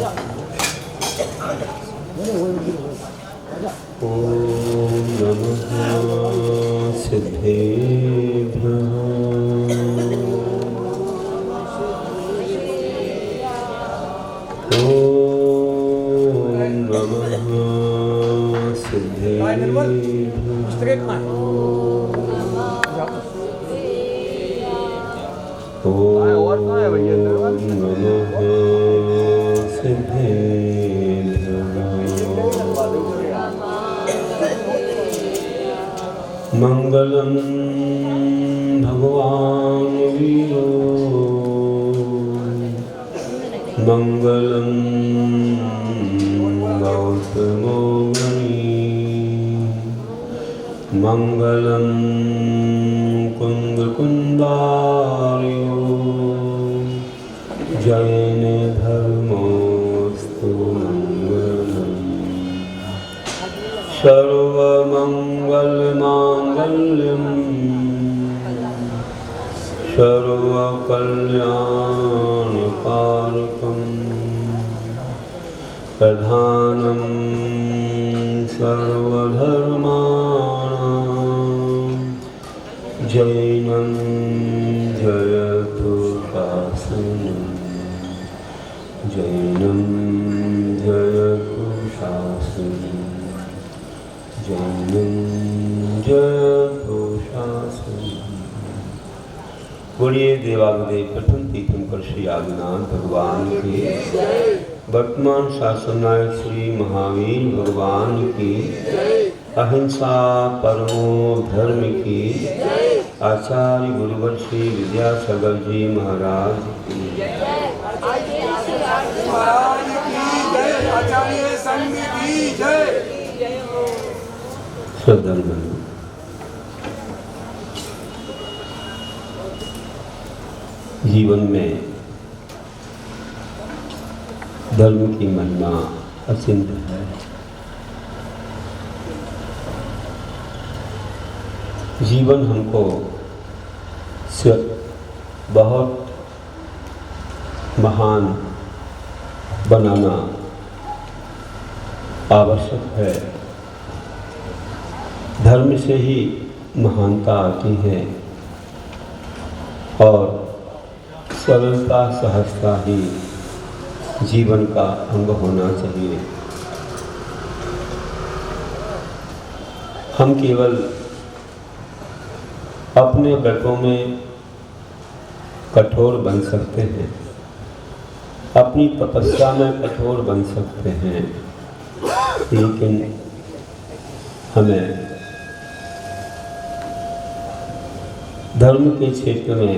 ओम नमः सिद्धेभ्यः। ओम नमः सिद्धेभ्यः। ओम नमः मंगलम भगवान वीरो मंगलम गौतमो मुनि मंगलम कुंद कुंदार्यो जैन धर्मोस्तु मंगलम सर्वमंगलमांगल्यं सर्वकल्याणकारकं प्रधानं सर्वधर्माणां जैनं जयतु शासनं जैनं जयतु शासनं जैनं जयतु शासनं। बोलिए देवादिदेव प्रथम तीर्थंकर श्री आदिनाथ भगवान की, वर्तमान शासन नायक श्री महावीर भगवान की, अहिंसा परमो धर्म की, आचार्य गुरुवर श्री विद्यासागर जी महाराज की। श्रद्धालु जीवन में धर्म की महिमा अचिंत है। जीवन हमको बहुत महान बनाना आवश्यक है। धर्म से ही महानता आती है और सरलता सहजता ही जीवन का अंग होना चाहिए। हम केवल अपने व्रतों में कठोर बन सकते हैं, अपनी तपस्या में कठोर बन सकते हैं, लेकिन हमें धर्म के क्षेत्र में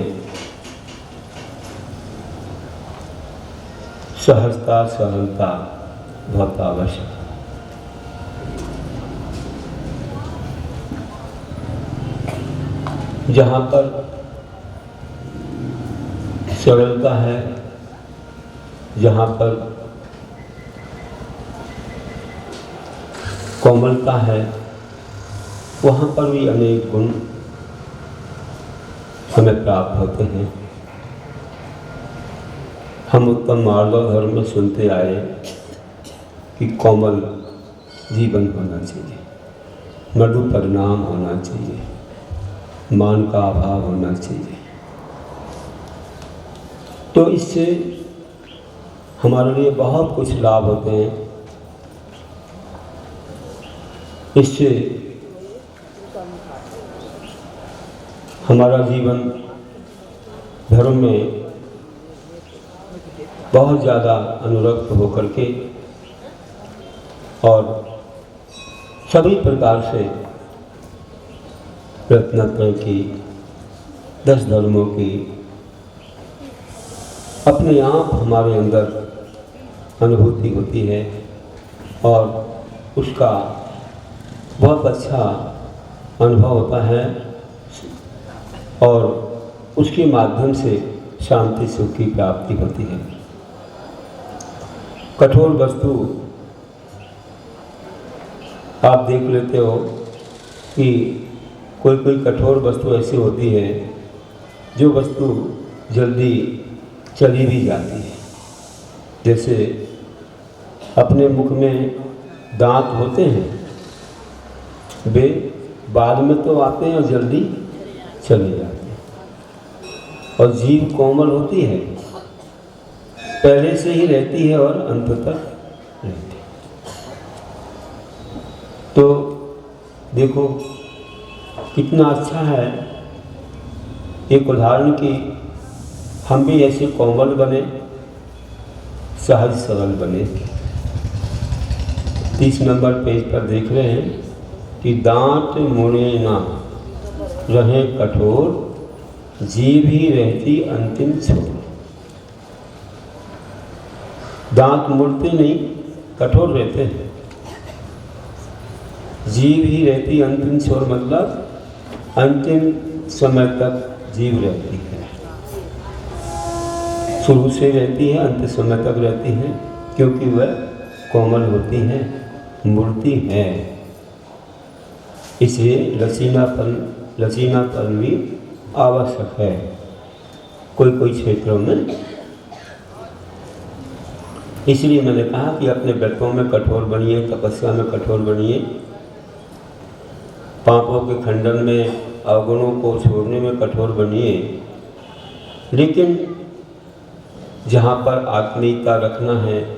सहजता सरलता बहुत आवश्यक है। जहाँ पर सरलता है, जहाँ पर कोमलता है, वहाँ पर भी अनेक गुण हमें प्राप्त होते हैं। हम उत्तम मार्गव धर्म में सुनते आए कि कोमल जीवन होना चाहिए, मृदु परिणाम होना चाहिए, मान का अभाव होना चाहिए। तो इससे हमारे लिए बहुत कुछ लाभ होते हैं। इससे हमारा जीवन धर्म में बहुत ज़्यादा अनुरक्त होकर के और सभी प्रकार से रत्नत्रय की 10 धर्मों की अपने आप हमारे अंदर अनुभूति होती है और उसका बहुत अच्छा अनुभव होता है और उसके माध्यम से शांति सुख की प्राप्ति होती है। कठोर वस्तु आप देख लेते हो कि कोई कोई कठोर वस्तु ऐसी होती है जो वस्तु जल्दी चली भी जाती है। जैसे अपने मुख में दांत होते हैं, वे बाद में तो आते हैं और जल्दी चले जाते हैं। और जीभ कोमल होती है, पहले से ही रहती है और अंत तक रहती है। तो देखो कितना अच्छा है एक उदाहरण कि हम भी ऐसे कोमल बने, सहज सरल बने। 30 नंबर पेज पर देख रहे हैं कि दांत मुड़े ना रहे कठोर, जीभ ही रहती अंतिम छोर। दांत मुड़ते नहीं, कठोर रहते हैं, जीभ ही रहती अंतिम छोर, मतलब अंतिम समय तक जीव रहती है। शुरू से रहती है, अंत समय तक रहती है, क्योंकि वह कोमल होती है, मुड़ती है। इसलिए लचीलापन भी आवश्यक है कोई क्षेत्रों में। इसलिए मैंने कहा कि अपने व्रतों में कठोर बनिए, तपस्या में कठोर बनिए, पापों के खंडन में, अवगुणों को छोड़ने में कठोर बनिए। लेकिन जहाँ पर आत्मीयता रखना है,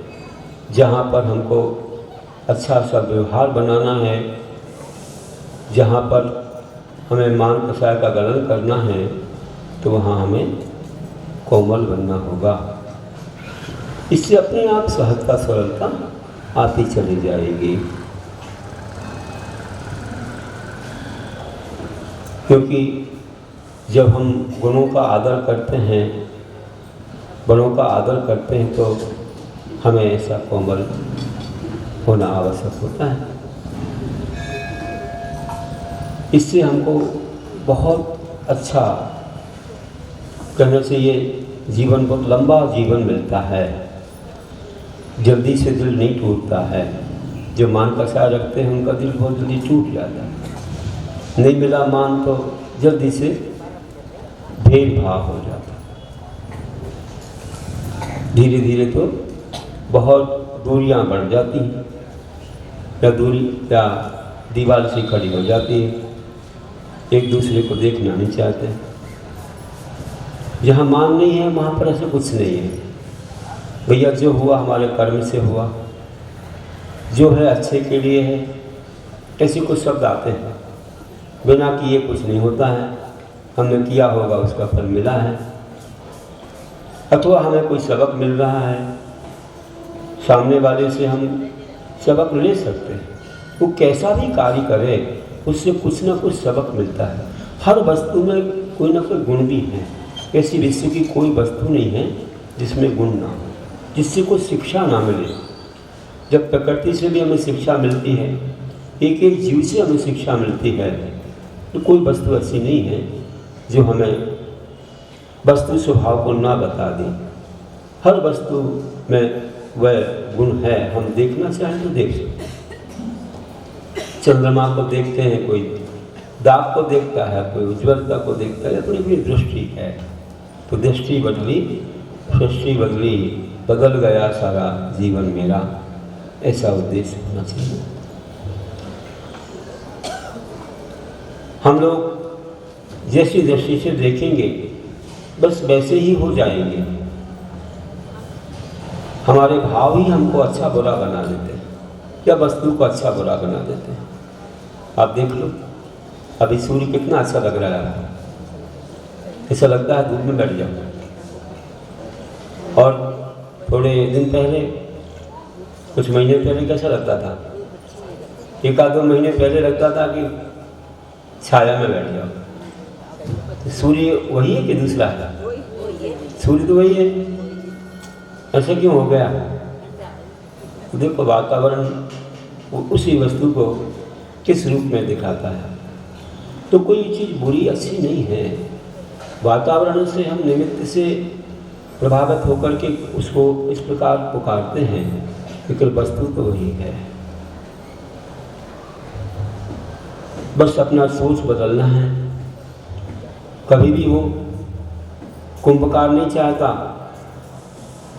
जहाँ पर हमको अच्छा सा व्यवहार बनाना है, जहाँ पर हमें मान कसाय का गणन करना है, तो वहाँ हमें कोमल बनना होगा। इससे अपने आप सहजता सरलता आती चली जाएगी। क्योंकि जब हम गुणों का आदर करते हैं, बड़ों का आदर करते हैं, तो हमें ऐसा कोमल होना आवश्यक होता है। इससे हमको बहुत अच्छा, कहने से ये जीवन बहुत लंबा जीवन मिलता है, जल्दी से दिल नहीं टूटता है। जो मान कसाय रखते हैं उनका दिल बहुत जल्दी टूट जाता है। नहीं मिला मान तो जल्दी से भेदभाव हो जाता है, धीरे धीरे तो बहुत दूरियां बढ़ जाती हैं, या दीवार से खड़ी हो जाती है, एक दूसरे को देखना नहीं चाहते। जहाँ मान नहीं है वहाँ पर ऐसा कुछ नहीं है। भैया जो हुआ हमारे कर्म से हुआ, जो है अच्छे के लिए है, ऐसे कुछ शब्द आते हैं। बिना किए कुछ नहीं होता है, हमने किया होगा उसका फल मिला है। अथवा हमें कोई सबक मिल रहा है, सामने वाले से हम सबक ले सकते हैं। वो कैसा भी कार्य करे उससे कुछ ना कुछ सबक मिलता है। हर वस्तु में कोई ना कोई गुण भी है। ऐसी विश्व की कोई वस्तु नहीं है जिसमें गुण ना हो, जिससे कोई शिक्षा ना मिले। जब प्रकृति से भी हमें शिक्षा मिलती है, एक एक जीव से हमें शिक्षा मिलती है, तो कोई वस्तु ऐसी नहीं है जो हमें वस्तु स्वभाव को ना बता दे। हर वस्तु में वह गुण है, हम देखना चाहें तो देख सकते हैं। चंद्रमा को देखते हैं, कोई दाग को देखता है, कोई उज्ज्वलता को देखता है, अपनी अपनी दृष्टि है। तो दृष्टि बदली, सृष्टि बदली, बदल गया सारा जीवन मेरा, ऐसा उद्देश्य होना चाहिए। हम लोग जैसी दृष्टि से देखेंगे बस वैसे ही हो जाएंगे। हमारे भाव ही हमको अच्छा बुरा बना देते हैं, या वस्तु को अच्छा बुरा बना देते हैं। आप देख लो, अभी सूर्य कितना अच्छा लग रहा है, ऐसा लगता है धूप में बैठ जाओ। और थोड़े दिन पहले, कुछ महीने पहले कैसा लगता था? एक आध 2 महीने पहले लगता था कि छाया में बैठ जाओ। सूर्य वही है कि दूसरा है? सूर्य तो वही है। ऐसा क्यों हो गया? देखो वातावरण उसी वस्तु को किस रूप में दिखाता है। तो कोई चीज़ बुरी अच्छी नहीं है। वातावरण से हम निमित्त से प्रभावित होकर के उसको इस प्रकार पुकारते हैं, लेकिन वस्तु तो वही है। बस अपना सोच बदलना है। कभी भी वो कुंभकार नहीं चाहता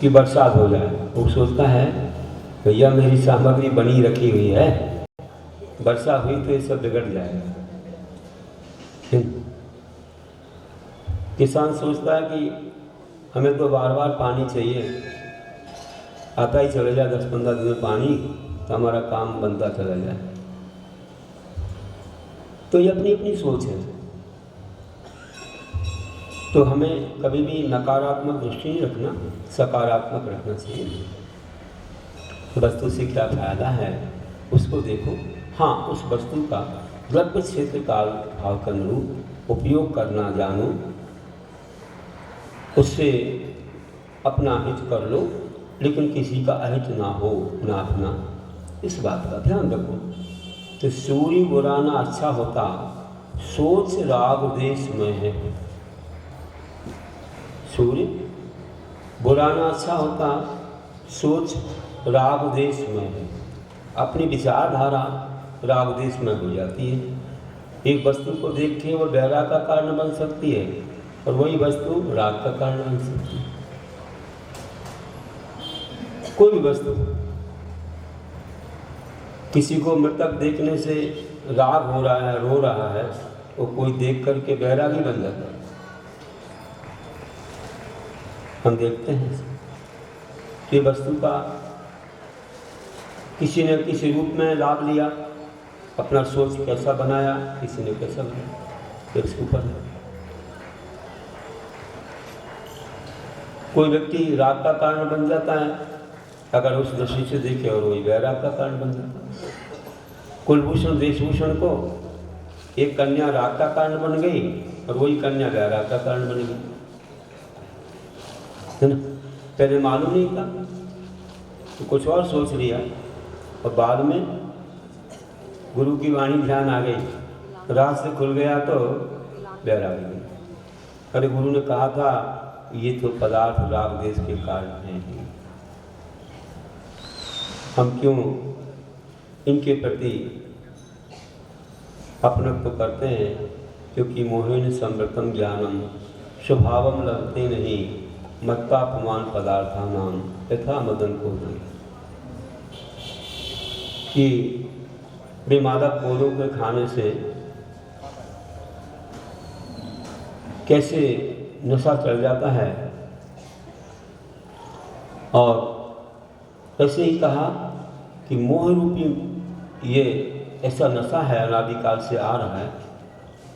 कि बरसात हो जाए, वो सोचता है भैया मेरी सामग्री बनी रखी हुई है, वर्षा हुई तो ये सब बिगड़ जाएगा। किसान सोचता है कि हमें तो बार बार पानी चाहिए, आता ही चले जाए 10-15 दिन में पानी तो हमारा काम बनता चला जाए। तो ये अपनी अपनी सोच है। तो हमें कभी भी नकारात्मक दृष्टि नहीं रखना, सकारात्मक रखना चाहिए। वस्तु से क्या फायदा है उसको देखो। हाँ, उस वस्तु का द्रव्य क्षेत्र काल भाव के अनुरूप उपयोग करना जानो, उससे अपना हित कर लो, लेकिन किसी का अहित ना हो, ना अपना। इस बात का ध्यान रखो। तो सूर्य बुराना अच्छा होता, सोच राग देश में है। सूर्य बुराना अच्छा होता, सोच राग देश में है। अपनी विचारधारा राग देश में हो जाती है। एक वस्तु को देख के वो वैराग का कारण बन सकती है और वही वस्तु राग का कारण बन सकती है। कोई भी वस्तु, किसी को मृतक देखने से राग हो रहा है, रो रहा है, वो कोई देख करके वैरागी बन जाता है। हम देखते हैं कि वस्तु का किसी ने किसी रूप में लाभ लिया, अपना सोच कैसा बनाया, किसी ने कैसा बनाया, इसके ऊपर है। कोई व्यक्ति राग का कारण बन जाता है अगर उस दृष्टि से देखे, और वही वैराग का कारण बन जाता है। कुलभूषण वेशभूषण को एक कन्या राग का कारण बन गई और वही कन्या वैराग का कारण बन गई, है ना। पहले मालूम नहीं था तो कुछ और सोच लिया और बाद में गुरु की वाणी ध्यान आ गई, राह से खुल गया तो वैराग गई। अरे गुरु ने कहा था ये तो पदार्थ राग देश के कारण हैं, हम क्यों इनके प्रति अपनत्व करते हैं। क्योंकि मोहिनी समृतम ज्ञानम स्वभावम लभते नहीं, मत्तापमान पदार्थानाम यथा मदन को दे। कि बेमादक फूलों के खाने से कैसे नशा चढ़ जाता है, और ऐसे ही कहा कि मोह रूपी ये ऐसा नशा है, अनादिकाल से आ रहा है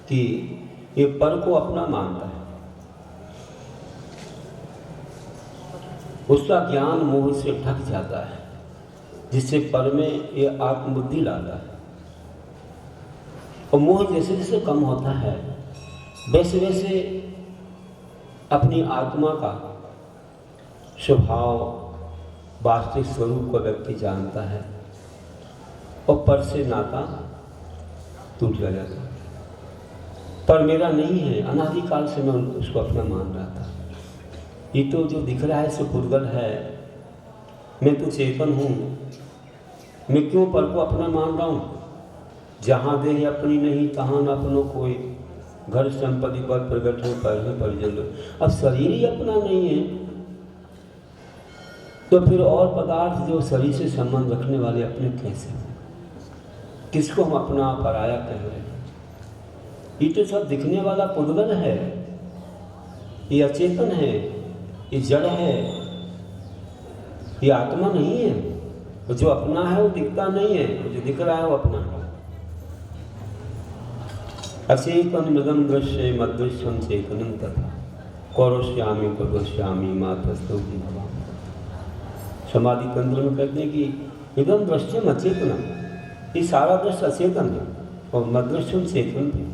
कि ये पर को अपना मानता है। उसका ज्ञान मोह से ढक जाता है, जिससे पर में ये आत्मबुद्धि लाता है। और मोह जैसे जैसे कम होता है वैसे वैसे अपनी आत्मा का स्वभाव, वास्तविक स्वरूप को व्यक्ति जानता है और पर से नाता टूट जाता है। पर मेरा नहीं है, अनादिकाल से मैं उसको अपना मान रहा था। ये तो जो दिख रहा है सो पुर्गल है, मैं तो चेतन हूँ, मैं क्यों पर को अपना मान रहा हूँ। जहाँ देह अपनी नहीं तहाँ न अपनों कोई, घर संपत्ति पर प्रगट हो पर परिजन। अब शरीर ही अपना नहीं है तो फिर और पदार्थ जो शरीर से संबंध रखने वाले अपने कैसे हैं? किसको हम अपना पराया कह रहे हैं? ये तो सब दिखने वाला पुद्गल है, ये अचेतन है, ये जड़ है, ये आत्मा नहीं है। जो अपना है वो दिखता नहीं है, जो दिख रहा है वो अपना है। अचेतन मृदम दृश्य मदृश्यम चेतनम तथा कौरश्यामी कौरश्यामी मातस्तु भगवान। समाधि तंत्र में कहते हैं कि एकदम दृश्यम अचेतनम, ये सारा दृश्य अचेतन है और मदृश्यम चेतन है,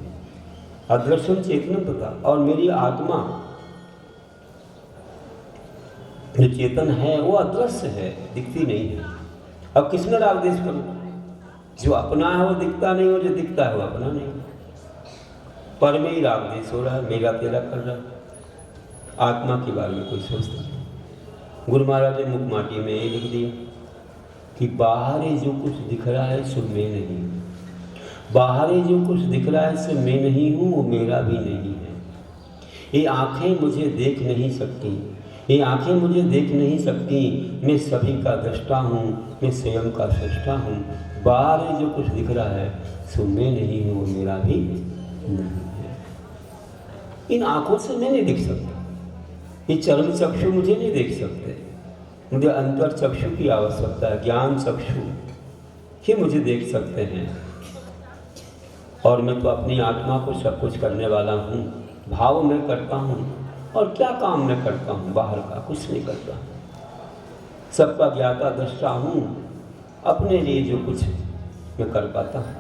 अदृश्यम चेतनम तथा। और मेरी आत्मा जो चेतन है वो अदृश्य है, दिखती नहीं है। अब किसमें राग देश करूं? जो अपना है वो दिखता नहीं, और जो दिखता है वो अपना नहीं। पर में ही राग देश हो रहा है, मेरा तेरा कर रहा है। आत्मा के बारे में कोई सोचता नहीं। गुरु महाराज ने मुख माटी में ये लिख दिया कि बाहर जो कुछ दिख रहा है सो मैं नहीं हूँ, बाहर जो कुछ दिख रहा है सो मैं नहीं हूँ, वो मेरा भी नहीं है। ये आँखें मुझे देख नहीं सकती, ये आंखें मुझे देख नहीं सकती, मैं सभी का दृष्टा हूँ, मैं स्वयं का सृष्टा हूँ। बाहर जो कुछ दिख रहा है सो मैं नहीं हूँ, वो मेरा भी नहीं है। इन आंखों से मैं नहीं देख सकता, ये चर्म चक्षु मुझे नहीं देख सकते, मुझे अंतर चक्षु की आवश्यकता है, ज्ञान चक्षु ये मुझे देख सकते हैं। और मैं तो अपनी आत्मा को सब कुछ करने वाला हूँ, भाव मैं करता हूँ। और क्या काम मैं करता हूँ, बाहर का कुछ नहीं करता, सबका ज्ञाता दृष्टा हूँ। अपने लिए जो कुछ मैं कर पाता हूँ,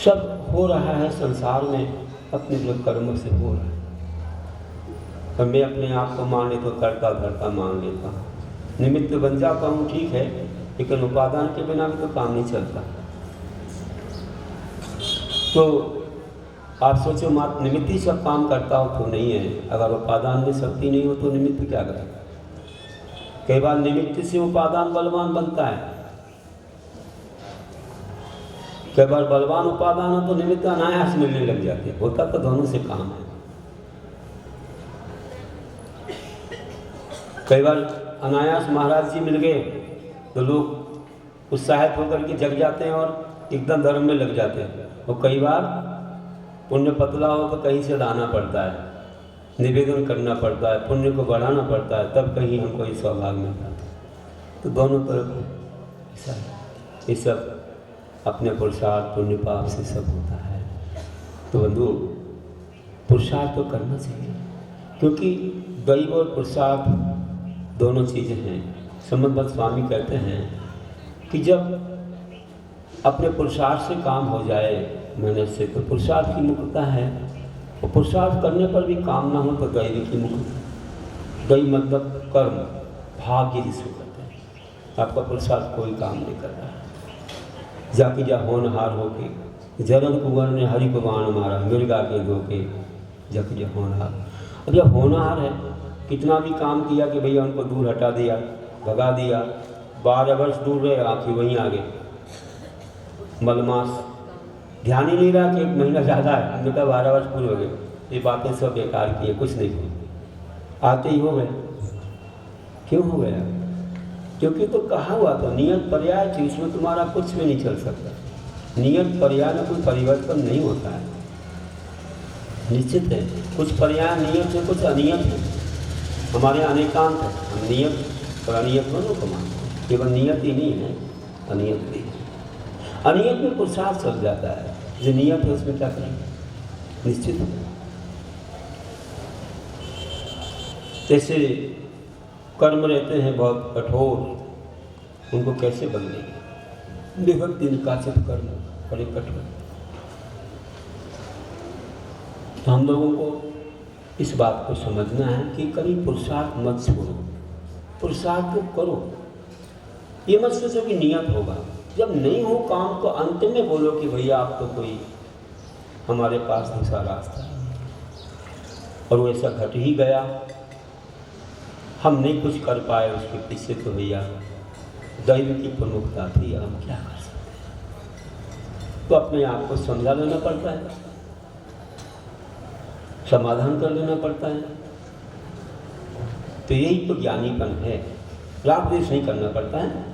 सब हो रहा है संसार में अपने जो कर्मों से हो रहा है। और मैं अपने आप को मान लेता, करता धरता मान लेता हूँ, निमित्त बन जाता हूँ, ठीक है, लेकिन उपादान के बिना भी तो काम नहीं चलता। तो आप सोचो मात्र निमित्त ही सब काम करता हो तो नहीं है। अगर उपादान में शक्ति नहीं हो तो निमित्त क्या करेगा। कई बार निमित्त से उपादान बलवान बनता है, कई बार बलवान उपादान हो तो निमित्त अनायास मिलने लग जाते हैं। होता तो दोनों से काम है। कई बार अनायास महाराज जी मिल गए तो लोग उत्साहित होकर के जग जाते हैं और एकदम धर्म में लग जाते हैं। और कई बार पुण्य पतला हो तो कहीं से लाना पड़ता है, निवेदन करना पड़ता है, पुण्य को बढ़ाना पड़ता है, तब कहीं हमको ये सौभाग्य मिलता है। तो दोनों तरफ ऐसा है, ये सब अपने पुरुषार्थ पुण्य पाप से सब होता है। तो बंधु पुरुषार्थ तो करना चाहिए, क्योंकि दैव और पुरुषार्थ दोनों चीज़ें हैं। संबंध स्वामी कहते हैं कि जब अपने पुरुषार्थ से काम हो जाए मेहनत से तो पुरुषार्थ की मुक्तता है। और पुरुषार्थ करने पर भी काम ना हो तो दैव की मुक्ति। दैव मतलब कर्म, भाग्य जिसको कहते हैं। आपका पुरुषार्थ कोई काम नहीं कर रहा है। जाकी जा होनहार होके जनन कुंवर ने हरि को बाण मारा, मिर्गा के धोके जाकी जा होनहार। अब जब होनहार है, कितना भी काम किया कि भैया उनको दूर हटा दिया, भगा दिया, 12 वर्ष दूर रहे, आखिर वहीं आ गए। मलमास ध्यान ही नहीं रहा कि 1 महीना ज़्यादा है, हमने कहा 12 वर्ष पूरे हो गए, ये बातें सब बेकार की है, कुछ नहीं हुई, आते ही हो गए। क्यों हो गया? क्योंकि तो कहा हुआ था नियत पर्याय थी, उसमें तुम्हारा कुछ भी नहीं चल सकता। नियत पर्याय में कोई परिवर्तन नहीं होता है, निश्चित है। कुछ पर्याय नियत है, कुछ अनियत है। हमारे यहाँ अनेकांत है, हम नियत और अनियत दोनों को मानते हैं। केवल नियत ही नहीं है, अनियत भी है। अनियत में पुरुषार्थ चल जाता है, जो नियत है उसमें क्या करेंगे, निश्चित है। जैसे कर्म रहते हैं बहुत कठोर, उनको कैसे बदलेंगे। विभक्ति निकासित कर्म बड़े कठोर। तो हम लोगों को इस बात को समझना है कि कभी पुरुषार्थ मत छोड़ो, पुरुषार्थ तो करो। ये मत सोचो कि नियत होगा, जब नहीं हो काम तो अंत में बोलो कि भैया आप तो कोई हमारे पास दूसरा रास्ता है। और वो ऐसा घट ही गया, हम नहीं कुछ कर पाए उसके पीछे, तो भैया दैव की प्रमुखता थी, हम क्या कर सकते हैं। तो अपने आप को समझा लेना पड़ता है, समाधान कर लेना पड़ता है। तो यही तो ज्ञानीपन है। राग द्वेष नहीं करना पड़ता है,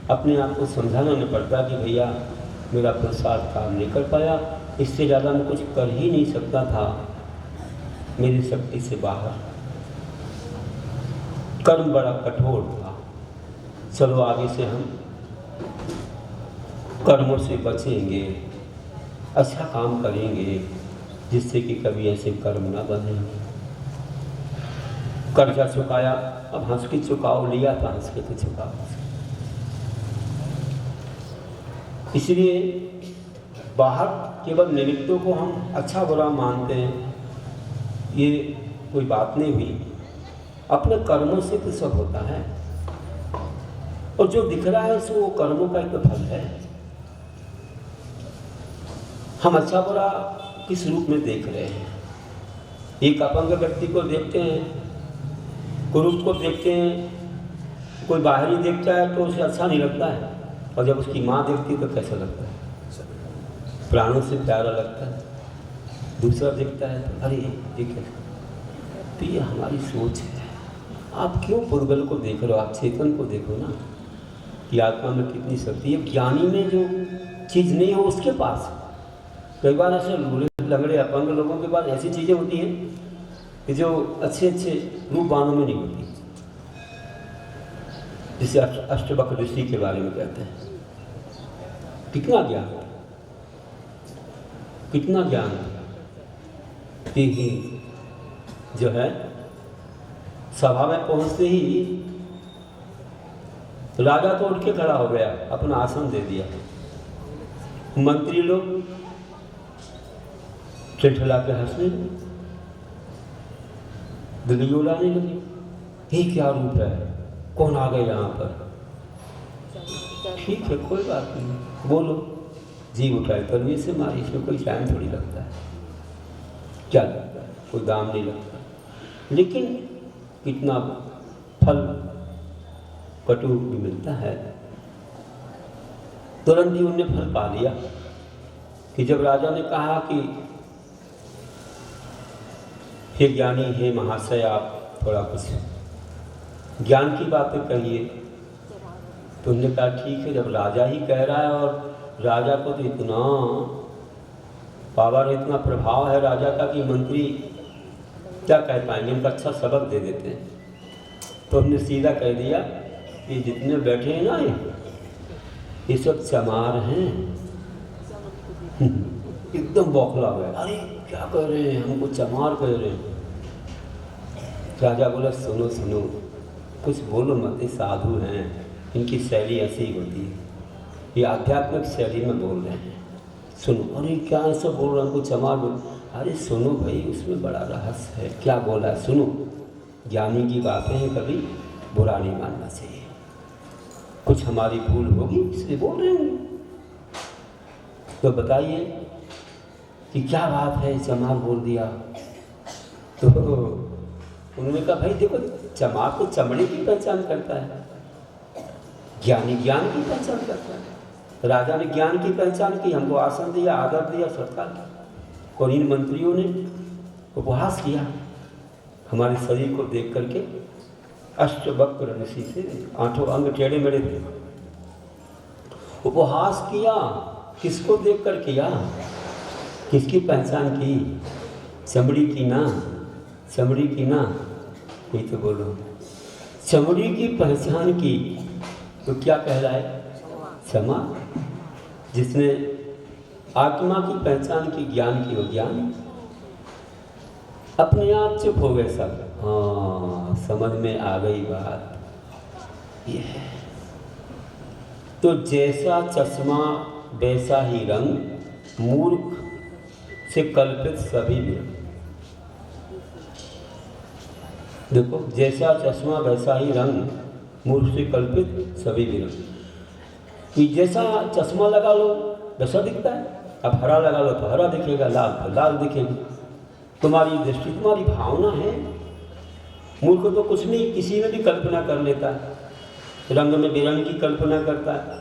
अपने आप को समझाना नहीं पड़ता कि भैया मेरा पुरुषार्थ काम नहीं कर पाया, इससे ज़्यादा मैं कुछ कर ही नहीं सकता था, मेरी शक्ति से बाहर, कर्म बड़ा कठोर था। चलो आगे से हम कर्मों से बचेंगे, अच्छा काम करेंगे, जिससे कि कभी ऐसे कर्म ना बने। कर्जा चुकाया, अब हंस के चुकाओ, लिया था हंस के तो चुकाओ। इसलिए बाहर केवल निमित्तों को हम अच्छा बुरा मानते हैं, ये कोई बात नहीं हुई। अपने कर्मों से तो सब होता है, और जो दिख रहा है सो वो कर्मों का एक फल है। हम अच्छा बुरा किस रूप में देख रहे हैं। एक अपंग व्यक्ति को देखते हैं, कुरूप को देखते हैं, कोई बाहरी देखता है तो उसे अच्छा नहीं लगता है, और जब उसकी माँ देखती तो कैसा लगता है, प्राणों से प्यारा लगता है। दूसरा देखता है तो अरे ये कैसा, तो ये हमारी सोच है। आप क्यों पुर्गल को देख रहे हो? आप चेतन को देखो ना कि आत्मा में कितनी शक्ति है। ज्ञानी में जो चीज़ नहीं हो उसके पास, कई बार ऐसे लंगड़े अपंग लोगों के पास ऐसी चीज़ें होती हैं कि जो अच्छे अच्छे रूपवानों में नहीं होती। जिसे अष्टवक्र ऋषि के बारे में कहते हैं, कितना ज्ञान, कितना ज्ञान कि जो है सभा में पहुंचते ही राजा तो उठ के खड़ा हो गया, अपना आसन दे दिया। मंत्री लोग ठिठला के हंसने लगे, दिल्ली उड़ाने लगे, ये क्या रूप है, कौन आ गए यहाँ पर? ठीक है, कोई बात नहीं, बोलो। जीव उठाए तलवे से मारी, इसमें कोई टाइम थोड़ी लगता है, क्या लगता है, कोई दाम नहीं लगता। लेकिन कितना फल कटु भी मिलता है। तुरंत ही उनने फल पा लिया कि जब राजा ने कहा कि हे ज्ञानी, हे महाशय, आप थोड़ा कुछ ज्ञान की बातें कहिए, तो उन्होंने कहा ठीक है, जब राजा ही कह रहा है, और राजा को तो इतना पावर, इतना प्रभाव है राजा का कि मंत्री क्या कह पाएंगे, इनका अच्छा सबक दे देते हैं। तो हमने सीधा कह दिया कि जितने बैठे हैं ना ये सब चमार हैं। एकदम बौखला हुआ, अरे क्या कह रहे हैं, हमको चमार कह रहे हैं। राजा बोला सुनो सुनो, कुछ बोलो मत, ये साधु हैं, इनकी शैली ऐसी ही होती है, ये आध्यात्मिक शैली में बोल रहे हैं, सुनो। अरे क्या ऐसा बोल रहे हैं, हमको चमार बोल। अरे सुनो भाई, उसमें बड़ा रहस्य है, क्या बोला है, सुनो। ज्ञानी की बातें हैं, कभी बुरा नहीं मानना चाहिए, कुछ हमारी भूल होगी इसलिए बोल रहे होंगे, तो बताइए कि क्या बात है, चमार बोल दिया। तो उन्होंने कहा भाई देखो, चमार तो चमड़े की पहचान करता है, ज्ञानी ज्ञान की पहचान करता है। राजा ने ज्ञान की पहचान की, हमको आसन दिया, आदर दिया, सत्कार किया, और इन मंत्रियों ने उपहास किया हमारे शरीर को देख करके। अष्टवक्र ऋषि से 8 अंग टेढ़े मेढ़े थे, उपहास किया। किसको देख कर किया, किसकी पहचान की? चमड़ी की ना, चमड़ी की ना, यही तो बोलो, चमड़ी की पहचान की। तो क्या कह रहा है, क्षमा। जिसने आत्मा की पहचान की, ज्ञान की, वो ज्ञान। अपने आप चुप हो गए सब। हाँ, समझ में आ गई बात ये है। तो जैसा चश्मा वैसा ही रंग, मूर्ख से कल्पित सभी में। देखो, जैसा चश्मा वैसा ही रंग, मूर्ख से कल्पित सभी भी रंग। कि जैसा चश्मा लगा लो वैसा दिखता है, अब हरा लगा लो तो हरा दिखेगा, लाल तो लाल दिखेगी। तुम्हारी दृष्टि, तुम्हारी भावना है। मूर्ख तो कुछ नहीं, किसी में भी कल्पना कर लेता है, रंग में बेरंग की कल्पना करता है,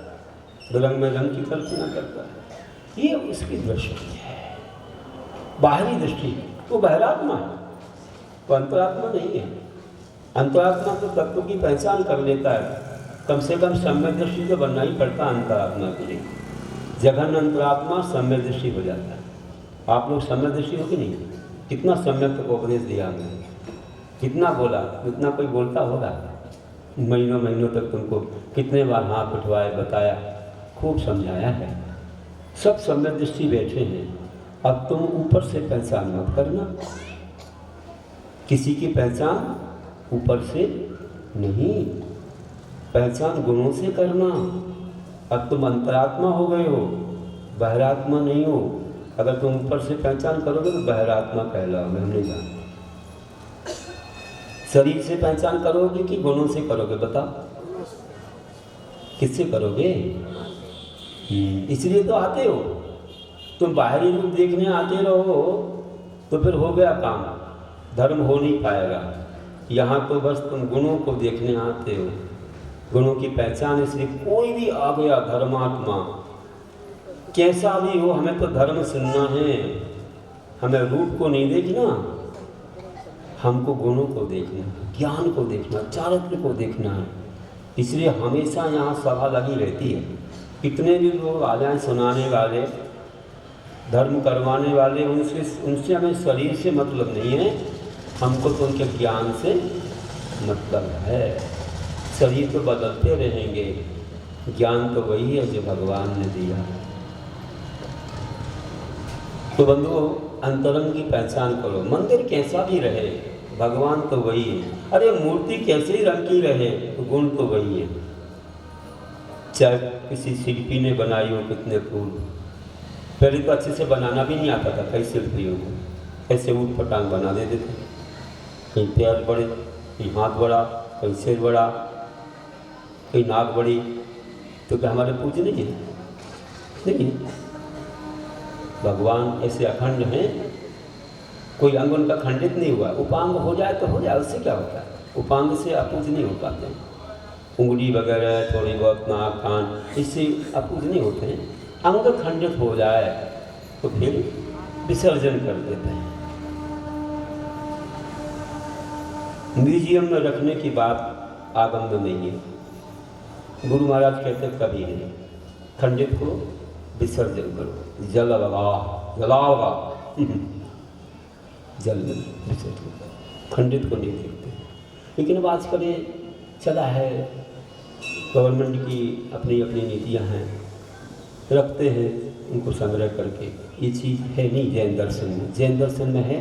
बेरंग में रंग की कल्पना करता है। ये उसकी दृष्टि है, बाहरी दृष्टि। वो बहिरात्मा है, तो अंतरात्मा नहीं है। अंतरात्मा तो तत्व की पहचान कर लेता है। कम से कम सम्यक दृष्टि तो बनना ही पड़ता है अंतरात्मा के लिए। जघन अंतरात्मा सम्यक दृष्टि हो जाता है। आप लोग सम्यक दृष्टि हो कि नहीं? कितना सम्यक तक उपदेश दिया हमने, कितना बोला, इतना कोई बोलता होगा? महीनों महीनों तक तुमको कितने बार हाथ उठवाए, बताया, खूब समझाया है। सब सम्यक दृष्टि बैठे हैं। अब तुम ऊपर से पहचान मत करना, किसी की पहचान ऊपर से नहीं, पहचान गुणों से करना। अब तुम अंतरात्मा हो गए हो, बहिरात्मा नहीं हो। अगर तुम ऊपर से पहचान करोगे तो बहिरात्मा कहलाओगे, हम नहीं जानते। शरीर से पहचान करोगे कि गुणों से करोगे? बताओ, किससे करोगे? इसलिए तो आते हो। तुम बाहरी रूप देखने आते रहो तो फिर हो गया काम, धर्म हो नहीं पाएगा। यहाँ तो बस तुम गुणों को देखने आते हो, गुणों की पहचान। इसलिए कोई भी आ गया धर्मात्मा, कैसा भी हो, हमें तो धर्म सुनना है, हमें रूप को नहीं देखना, हमको गुणों को देखना है, ज्ञान को देखना, चारित्र को देखना है। इसलिए हमेशा यहाँ सभा लगी रहती है। कितने भी लोग आ जाएँ सुनाने वाले, धर्म करवाने वाले, उनसे हमें शरीर से मतलब नहीं है, हमको तो उनके ज्ञान से मतलब है। शरीर तो बदलते रहेंगे, ज्ञान तो वही है जो भगवान ने दिया है। तो बंधुओं, अंतरंग की पहचान करो। मंदिर कैसा भी रहे, भगवान तो वही है। अरे मूर्ति कैसे ही रंग की रहे, तो गुण तो वही है। चाहे किसी शिल्पी ने बनाई हो कितने फूल, पहले तो अच्छे से बनाना भी नहीं आता था कई शिल्पियों को, ऐसे ऊट पटांग बना देते थे। कहीं पैर बड़े, कहीं हाथ बड़ा, कहीं सिर बड़ा, कहीं नाक बड़ी। तो क्या हमारे पूजनीय है? नहीं, भगवान ऐसे अखंड हैं, कोई अंग उनका खंडित नहीं हुआ। उपांग हो जाए तो हो जाए, उससे क्या होता है? उपांग से अपूज नहीं हो पाते हैं। उंगली वगैरह थोड़ी बहुत, नाक कान, इससे अपूज नहीं होते हैं। अंग खंडित हो जाए तो फिर विसर्जन कर देते हैं। म्यूजियम में रखने की बात आगम में नहीं है। गुरु महाराज कहते कभी नहीं, खंडित को विसर्जन करो, जलाओगा जल में विसर्जन, खंडित को नहीं देखते। लेकिन अब आजकल ये चला है, गवर्नमेंट की अपनी अपनी नीतियां हैं, रखते हैं उनको संग्रह करके। ये चीज़ है नहीं जैन दर्शन में। जैन दर्शन में है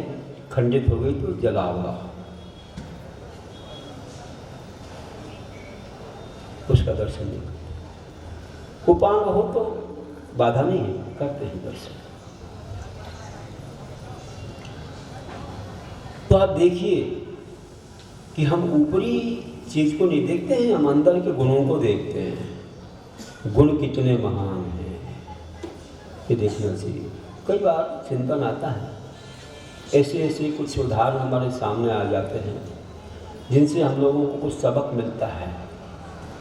खंडित हो गई तो जलाओगा, उसका दर्शन नहीं करते। उपांग हो तो बाधा नहीं है, करते हैं दर्शन। तो आप देखिए कि हम ऊपरी चीज को नहीं देखते हैं, हम अंदर के गुणों को देखते हैं। गुण कितने महान हैं ये देखना चाहिए। कई बार चिंतन आता है, ऐसे ऐसे कुछ उदाहरण हमारे सामने आ जाते हैं जिनसे हम लोगों को कुछ सबक मिलता है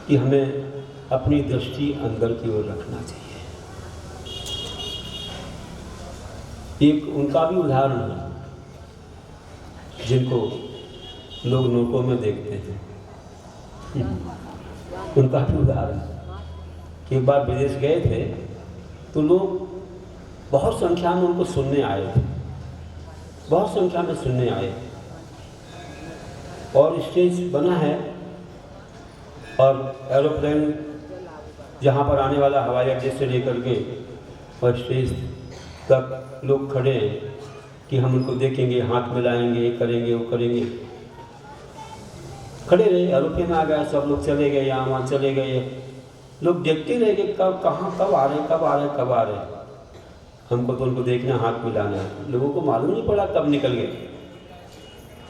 कि हमें अपनी दृष्टि अंदर की ओर रखना चाहिए। एक उनका भी उदाहरण है जिनको लोग नोटों में देखते हैं, उनका भी उदाहरण कि एक बार विदेश गए थे तो लोग बहुत संख्या में उनको सुनने आए थे, बहुत संख्या में सुनने आए। और स्टेज बना है और एरोप्लेन जहाँ पर आने वाला हवाई अड्डे से लेकर के और स्टेज तक लोग खड़े हैं कि हम उनको देखेंगे, हाथ मिलाएंगे, ये करेंगे, वो करेंगे। खड़े रहे, एरोप्लेन आ गया, सब लोग चले गए, यहाँ वहाँ चले गए। लोग देखते रहे कि कब कहाँ कब आ रहे, कब आ रहे, कब आ रहे। हमको तो उनको देखना, हाथ मिलाना है। लोगों को मालूम नहीं पड़ा कब निकल गए।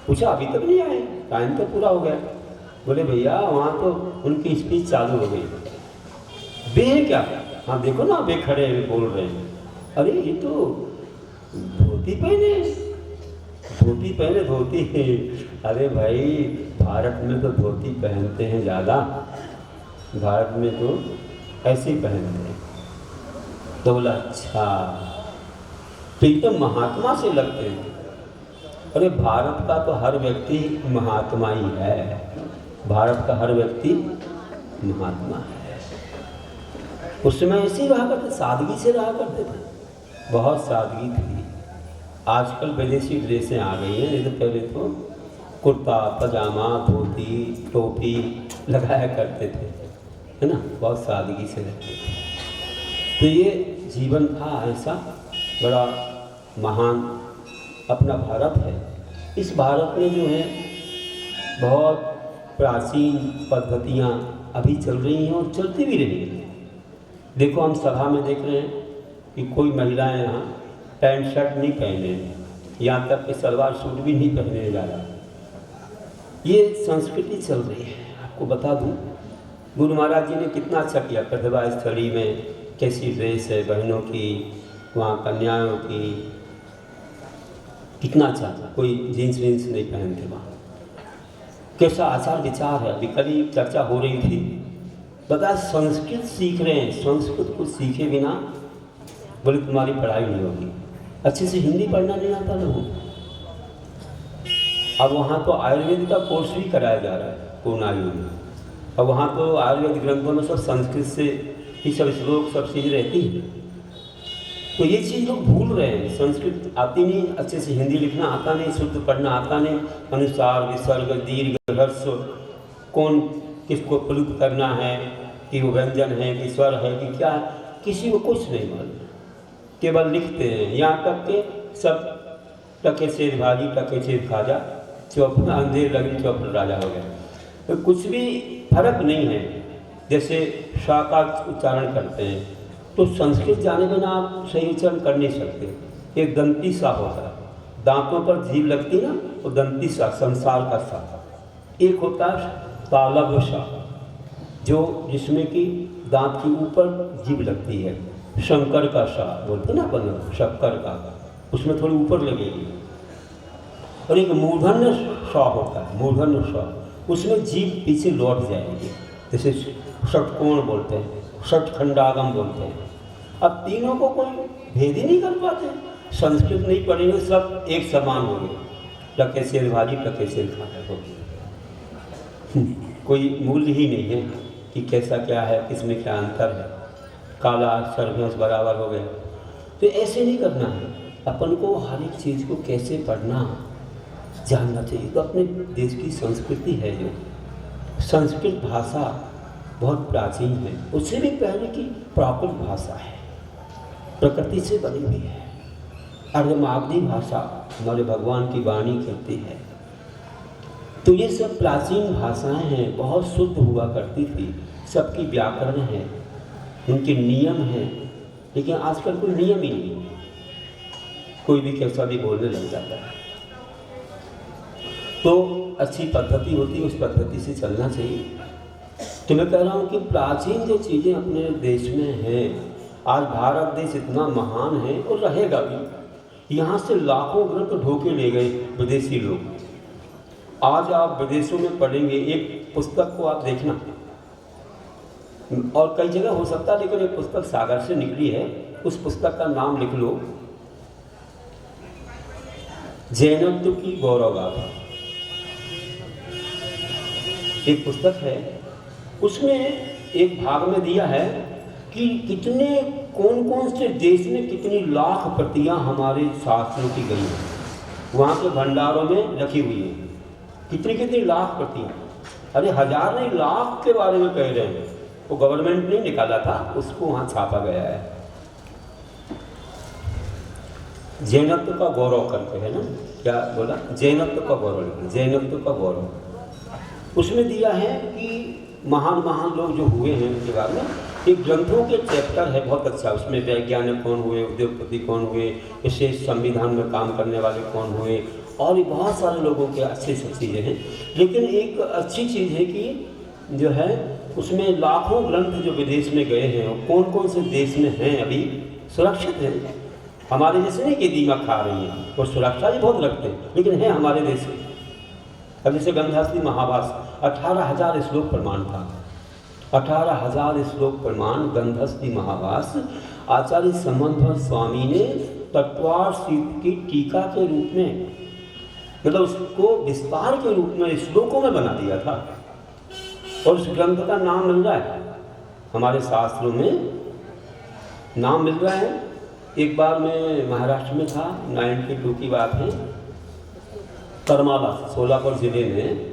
पूछा अभी तक नहीं आए, टाइम तो पूरा हो गया। बोले भैया वहाँ तो उनकी स्पीच चालू हो गई। बे क्या? हाँ देखो ना, बे खड़े हैं, बोल रहे हैं। अरे ये तो धोती पहने, धोती पहने, धोती। अरे भाई भारत में तो धोती पहनते हैं ज़्यादा, भारत में तो ऐसे ही पहनते हैं। तो बोला अच्छा, तो ये तो महात्मा से लगते हैं। अरे भारत का तो हर व्यक्ति महात्मा ही है, भारत का हर व्यक्ति महात्मा है। उस समय ऐसे ही रहा करते, सादगी से रहा करते थे, बहुत सादगी थी। आजकल विदेशी ड्रेसें आ गई हैं, नहीं तो पहले तो कुर्ता पजामा धोती टोपी लगाया करते थे, है ना, बहुत सादगी से रहते थे। तो ये जीवन था ऐसा बड़ा महान अपना भारत है। इस भारत में जो है बहुत प्राचीन पद्धतियाँ अभी चल रही हैं और चलती भी रहेंगी। देखो हम सभा में देख रहे हैं कि कोई महिलाएं यहाँ पैंट शर्ट नहीं पहने, यहाँ तक कि सलवार सूट भी नहीं पहने जा रहा। ये संस्कृति चल रही है। आपको बता दूँ, गुरु महाराज जी ने कितना अच्छा किया। प्रतिभा स्थली में कैसी ड्रेस है बहनों की, वहाँ कन्याओं की, कितना अच्छा था। कोई जीन्स वीन्स नहीं पहनते वहाँ। कैसा आचार विचार है। अभी कल चर्चा हो रही थी, बता संस्कृत सीख रहे हैं, संस्कृत को सीखे बिना बोले तुम्हारी पढ़ाई नहीं होगी। अच्छे से हिंदी पढ़ना नहीं आता लोगों को। अब वहाँ तो आयुर्वेद का कोर्स भी कराया जा रहा है पूर्णायु में। अब वहाँ तो आयुर्वेद ग्रंथों में सब संस्कृत से ही सब श्लोक सब चीज़ रहती है। तो ये चीज़ लोग भूल रहे हैं। संस्कृत आती नहीं अच्छे से, हिंदी लिखना आता नहीं, शुद्ध पढ़ना आता नहीं, अनुसार विसर्ग दीर्घ ह्रस्व कौन किसको प्रयुक्त करना है, कि वो व्यंजन है कि स्वर है कि क्या है, किसी को कुछ नहीं मालूम, केवल लिखते हैं। यहाँ तक के सब टके से भागी टके से खाजा चौप अंधेर लगी चौप राजा हो गया। तो कुछ भी फर्क नहीं है। जैसे श का उच्चारण करते हैं तो संस्कृत जाने बिना आप सही उच्चारण कर नहीं सकते। एक दंती सा होता है, दांतों पर जीभ लगती है ना, तो दंती सा संसार का सा। एक होता है तालब सा, जो जिसमें कि दांत के ऊपर जीभ लगती है। शंकर का सा बोलते ना अपन, शक्कर का, उसमें थोड़ी ऊपर लगेगी। और एक मूर्धन्य सा होता है, मूर्धन्य सा, उसमें जीभ पीछे लौट जाएगी। जैसे षटकोण बोलते हैं, षटखंडागम बोलते हैं। अब तीनों को कोई भेद ही नहीं कर पाते। संस्कृत नहीं पढ़ेंगे सब एक समान हो गए, टके से भागी टके से खाना हो, कोई मूल्य ही नहीं है कि कैसा क्या है, किसमें क्या अंतर है। काला सरभ्यंस बराबर हो गया। तो ऐसे नहीं करना है। अपन को हर एक चीज़ को कैसे पढ़ना जानना चाहिए। तो अपने देश की संस्कृति है जो संस्कृत भाषा बहुत प्राचीन है, उससे भी पहले की प्राकृत भाषा है, प्रकृति से बनी हुई है। अर्धमागधी भाषा हमारे भगवान की वाणी कहती है। तो ये सब प्राचीन भाषाएं हैं, बहुत शुद्ध हुआ करती थी, सबकी व्याकरण है, उनके नियम हैं। लेकिन आजकल कोई नियम ही नहीं, कोई भी कैसा भी बोलने लग जाता है। तो अच्छी पद्धति होती है, उस पद्धति से चलना चाहिए। तो मैं कह रहा हूँ कि प्राचीन जो चीज़ें अपने देश में हैं, आज भारत देश इतना महान है और रहेगा भी। यहाँ से लाखों ग्रंथ ढोके ले गए विदेशी लोग। आज आप विदेशों में पढ़ेंगे, एक पुस्तक को आप देखना, और कई जगह हो सकता है, लेकिन एक पुस्तक सागर से निकली है, उस पुस्तक का नाम लिख लो, जैनत्व की गौरव गाथा। एक पुस्तक है, उसमें एक भाग में दिया है कि कितने कौन कौन से देश में कितनी लाख प्रतियां हमारे शास्त्रों की गई हैं, वहाँ के भंडारों में रखी हुई हैं। कितनी कितनी लाख प्रतियां, अरे हजार नहीं लाख के बारे में कह रहे हैं। वो गवर्नमेंट ने निकाला था, उसको वहाँ छापा गया है। जैनत्व का गौरव करके है ना, क्या बोला, जैनत्व का गौरव, जैनत्व का गौरव। उसमें दिया है कि महान महान लोग जो हुए हैं उनके बारे में एक ग्रंथों के चैप्टर है, बहुत अच्छा। उसमें वैज्ञानिक कौन हुए, उद्योगपति कौन हुए, विशेष संविधान में काम करने वाले कौन हुए, और भी बहुत सारे लोगों के अच्छी सब चीज़ें हैं। लेकिन एक अच्छी चीज़ है कि जो है उसमें लाखों ग्रंथ जो विदेश में गए हैं, और कौन कौन से देश में हैं अभी सुरक्षित हैं। हमारे जैसे नहीं कि दीमक खा रही हैं, और सुरक्षा भी बहुत रखते हैं, लेकिन है हमारे देश में। अब जैसे गंधस्थी महाभाष्य 18,000 श्लोक प्रमाण था, 18,000 श्लोक प्रमाण गंधस्थी महाभाष्य आचार्य संबंधर स्वामी ने तत्वार की टीका के रूप में, मतलब उसको विस्तार के रूप में श्लोकों में बना दिया था। और उस ग्रंथ का नाम मिल रहा है हमारे शास्त्रों में, नाम मिल रहा है। एक बार मैं महाराष्ट्र में था, 92 की बात है, करमाला सोलापुर ज़िले में।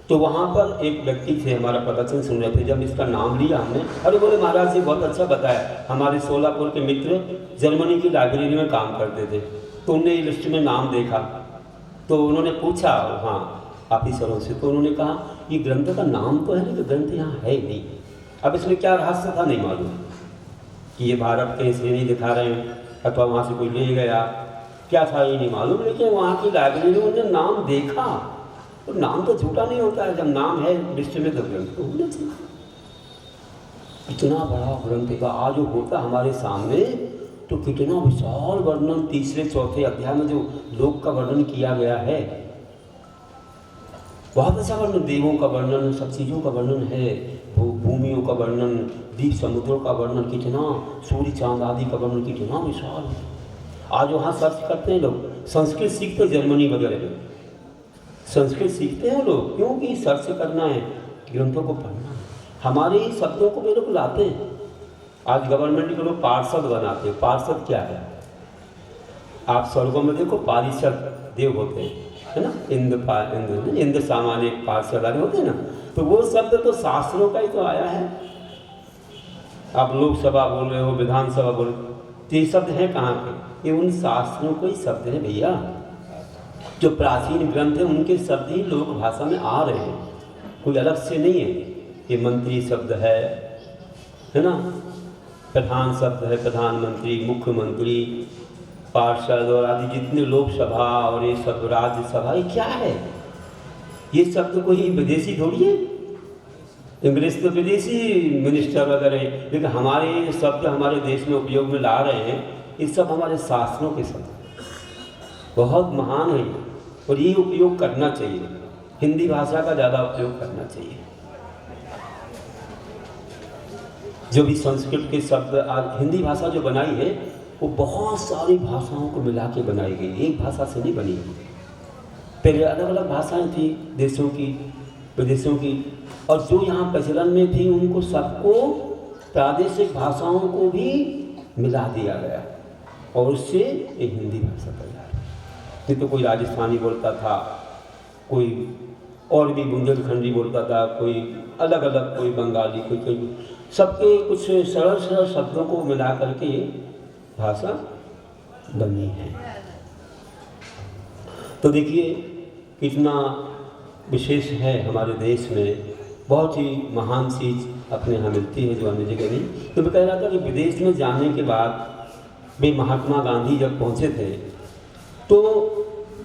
तो वहाँ पर एक व्यक्ति थे, हमारा प्रवचन सुन रहे थे। जब इसका नाम लिया हमने, अरे बोले महाराज जी बहुत अच्छा बताया, हमारे सोलापुर के मित्र जर्मनी की लाइब्रेरी में काम करते थे, तो उनने लिस्ट में नाम देखा, तो उन्होंने पूछा हाँ ऑफिसरों से, तो उन्होंने कहा ये ग्रंथ का नाम तो है लेकिन ग्रंथ यहाँ है नहीं। अब इसमें क्या रहस्य था नहीं मालूम, कि ये भारत के इसलिए नहीं दिखा रहे हैं, अथवा वहाँ से कोई ले गया, क्या था ये नहीं मालूम। लेकिन वहाँ की लाइब्रेरी में उन्होंने नाम देखा, तो नाम तो झूठा नहीं होता है, जब नाम है लिस्ट में तो ग्रंथ तो होना चाहिए। इतना बड़ा ग्रंथ का आज जो होता हमारे सामने, तो कितना विशाल वर्णन, तीसरे चौथे अध्याय में जो लोक का वर्णन किया गया है, बहुत अच्छा वर्णन, देवों का वर्णन, सब चीज़ों का वर्णन है, भूमियों का वर्णन, द्वीप समुद्रों का वर्णन, कितना सूर्य चांद आदि का वर्णन, कितना विशाल है। आज वहाँ सर्च करते हैं लोग, संस्कृत सीखते जर्मनी वगैरह में, संस्कृत सीखते हैं लोग, क्योंकि सर्च करना है, ग्रंथों को पढ़ना है। हमारे ही शब्दों को वे लोग लाते हैं। आज गवर्नमेंट के लोग पार्षद बनाते हैं। पार्षद क्या है? आप स्वर्गों में देखो पारिषद देव होते हैं, है ना, इंद्र सामान्य पार्षद आदि होते हैं ना, तो वो शब्द तो शास्त्रों का ही तो आया है। आप लोकसभा बोल रहे हो, विधानसभा बोल रहे हो, तो ये शब्द हैं कहाँ के? ये उन शास्त्रों को ही शब्द हैं भैया। जो प्राचीन ग्रंथ हैं उनके शब्द ही लोक भाषा में आ रहे हैं, कोई अलग से नहीं है। ये मंत्री शब्द है ना, प्रधान शब्द है, प्रधानमंत्री, मुख्यमंत्री, पार्षद और आदि जितने लोकसभा और ये सब राज्यसभा, ये क्या है? ये शब्द कोई विदेशी थोड़ी है। इंग्लिश तो विदेशी मिनिस्टर वगैरह, लेकिन हमारे ये शब्द हमारे देश में उपयोग में ला रहे हैं, ये सब हमारे शास्त्रों के शब्द बहुत महान है और ये उपयोग करना चाहिए। हिंदी भाषा का ज़्यादा उपयोग करना चाहिए। जो भी संस्कृत के शब्द आज हिंदी भाषा जो बनाई है वो बहुत सारी भाषाओं को मिला के बनाई गई, एक भाषा से नहीं बनी। पहले अलग अलग भाषाएं थी, देशों की, प्रदेशों की, और जो यहाँ प्रचलन में थी उनको सबको प्रादेशिक भाषाओं को भी मिला दिया गया और उससे एक हिंदी भाषा तैयार। नहीं तो कोई राजस्थानी बोलता था, कोई और भी बुंदेलखंडी बोलता था, कोई अलग अलग, कोई बंगाली, कोई सबके कुछ सरल सरल शब्दों को मिला करके भाषा बनी है। तो देखिए कितना विशेष है हमारे देश में, बहुत ही महान चीज़ अपने यहाँ मिलती है जो अन्य जगह नहीं। तो मैं कह रहा था कि विदेश में जाने के बाद भी महात्मा गांधी जब पहुँचे थे तो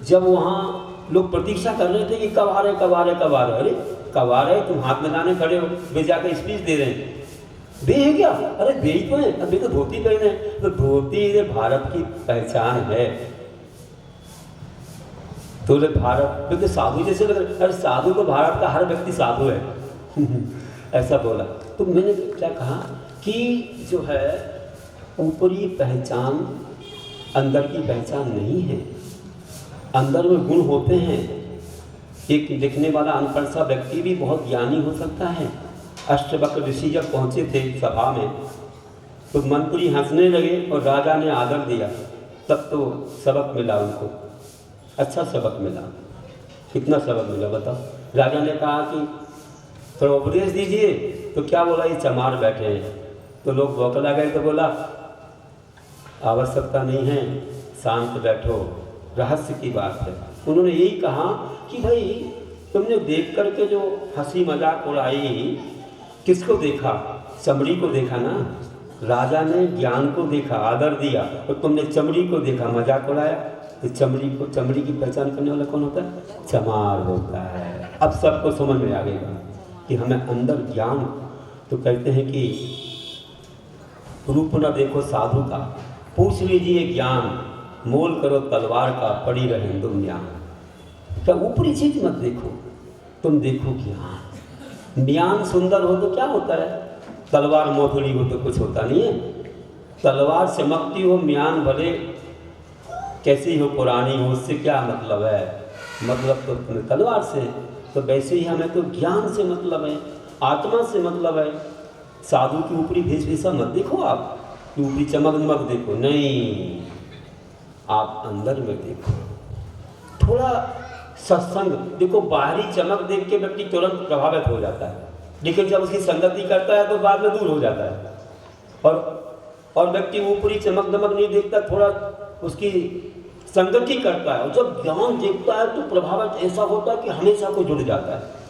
जब वहाँ लोग प्रतीक्षा कर रहे थे कि कब आ रहे कब आ रहे कब आ रहे, अरे कब आ रहे, तुम हाथ लगाने खड़े हो, वे जाकर स्पीच दे रहे हैं, वे है क्या? अरे वे ही तो है, अभी तो धोती पहने। तो धोती ये भारत की पहचान है। तो भारत में तो साधु जैसे लग रहे, अरे साधु तो भारत का हर व्यक्ति साधु है ऐसा बोला। तो मैंने क्या कहा कि जो है ऊपरी पहचान अंदर की पहचान नहीं है, अंदर में गुण होते हैं। एक लिखने वाला अनपढ़ सा व्यक्ति भी बहुत ज्ञानी हो सकता है। अष्टवक्र ऋषि जब पहुँचे थे सभा में तो मंत्री हंसने लगे और राजा ने आदर दिया, तब तो सबक मिला उनको, अच्छा सबक मिला। कितना सबक मिला बताओ? राजा ने कहा कि थोड़ा उपदेश दीजिए, तो क्या बोला, ये चमार बैठे हैं। तो लोग बौखला गए, तो बोला आवश्यकता नहीं है, शांत बैठो, रहस्य की बात है। उन्होंने यही कहा कि भाई तुमने देख करके जो हंसी मजाक उड़ाई, किसको देखा? चमड़ी को देखा ना। राजा ने ज्ञान को देखा, आदर दिया, और तुमने चमड़ी को देखा, मजाक उड़ाया। तो चमड़ी की पहचान करने वाला कौन होता है? चमार होता है। अब सबको समझ में आ गया कि हमें अंदर ज्ञान। तो कहते हैं कि रूप न देखो साधु का, पूछ लीजिए ज्ञान, मोल करो तलवार का, पड़ी रहे दुनिया। तो ऊपरी चीज मत देखो, तुम देखो ज्ञान। ज्ञान सुंदर हो तो क्या होता है? तलवार मोथड़ी हो तो कुछ होता नहीं है। तलवार चमकती हो, म्यान भले कैसी हो, पुरानी हो, उससे क्या मतलब है? मतलब तो तुम्हें तलवार से। तो वैसे ही हमें तो ज्ञान से मतलब है, आत्मा से मतलब है। साधु की ऊपरी भेषभूषा मत देखो, आप ऊपरी चमक मत देखो, नहीं, आप अंदर में देखो। थोड़ा सत्संग देखो, बाहरी चमक देख के व्यक्ति तुरंत प्रभावित हो जाता है, लेकिन जब उसकी संगति करता है तो बाद में दूर हो जाता है। और व्यक्ति ऊपरी चमक दमक नहीं देखता, थोड़ा उसकी संगति करता है, और जब ज्ञान देखता है तो प्रभावित ऐसा होता है कि हमेशा को जुड़ जाता है।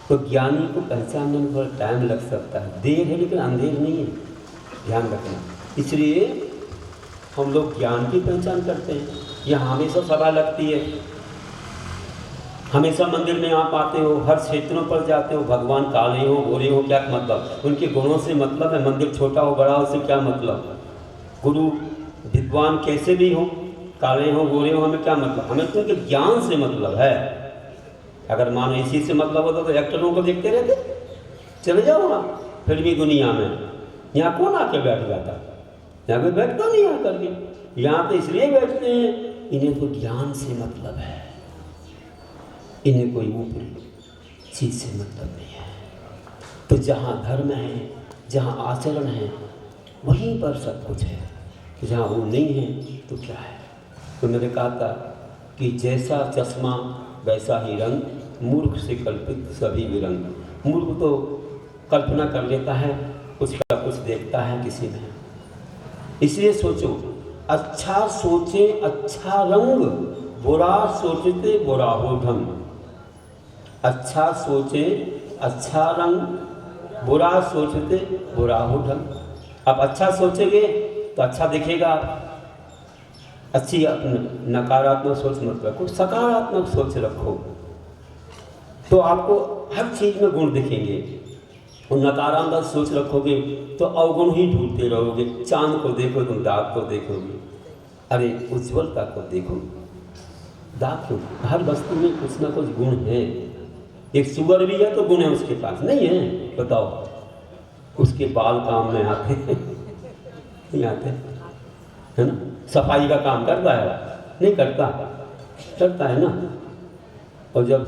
तो ज्ञानी को पहचानने में थोड़ा टाइम लग सकता है, देर है लेकिन अंधेर नहीं है, ध्यान रखना। इसलिए हम लोग ज्ञान की पहचान करते हैं। यहाँ हमेशा सभा लगती है, हमेशा मंदिर में आप आते हो, हर क्षेत्रों पर जाते हो, भगवान काले हो गोरे हो क्या मतलब? उनके गुणों से मतलब है। मंदिर छोटा हो बड़ा हो उससे क्या मतलब? गुरु विद्वान कैसे भी हो, काले हो गोरे हो, हमें क्या मतलब? हमें तो उनके ज्ञान से मतलब है। अगर मानो इसी से मतलब होता तो एक्टरों को देखते रहते, चले जाओ वहाँ फिल्मी दुनिया में। यहाँ कौन आके बैठ जाता? यहाँ कोई बैठता नहीं आकर के। यहाँ तो इसलिए बैठते हैं, इन्हें तो ज्ञान से मतलब है। इन्हें कोई ऊपरी चीज़ से मतलब नहीं है। तो जहाँ धर्म है, जहाँ आचरण है, वहीं पर सब कुछ है। जहाँ वो नहीं है तो क्या है। तो मैंने कहा था कि जैसा चश्मा वैसा ही रंग, मूर्ख से कल्पित सभी विरंग। मूर्ख तो कल्पना कर लेता है, कुछ का कुछ देखता है किसी में। इसलिए सोचो, अच्छा सोचे अच्छा रंग, बुरा सोचते बुरा हो ढंग। अच्छा सोचे अच्छा रंग, बुरा सोचते बुरा हो ढंग। आप अच्छा सोचेंगे तो अच्छा दिखेगा। अच्छी अपनी नकारात्मक सोच मत रखो, सकारात्मक सोच रखो, तो आपको हर चीज़ में गुण दिखेंगे। और नकारात्मक सोच रखोगे तो अवगुण ही ढूंढते रहोगे। चांद को देखो तुम दाग को देखोगे, अरे उज्ज्वलता को देखो, दाग क्यों? हर वस्तु में कुछ ना कुछ गुण है। एक सुअर भी है तो गुण है उसके पास, नहीं है? बताओ, उसके बाल काम में आते नहीं आते, है ना? सफाई का काम करता है? नहीं करता, करता है ना। और जब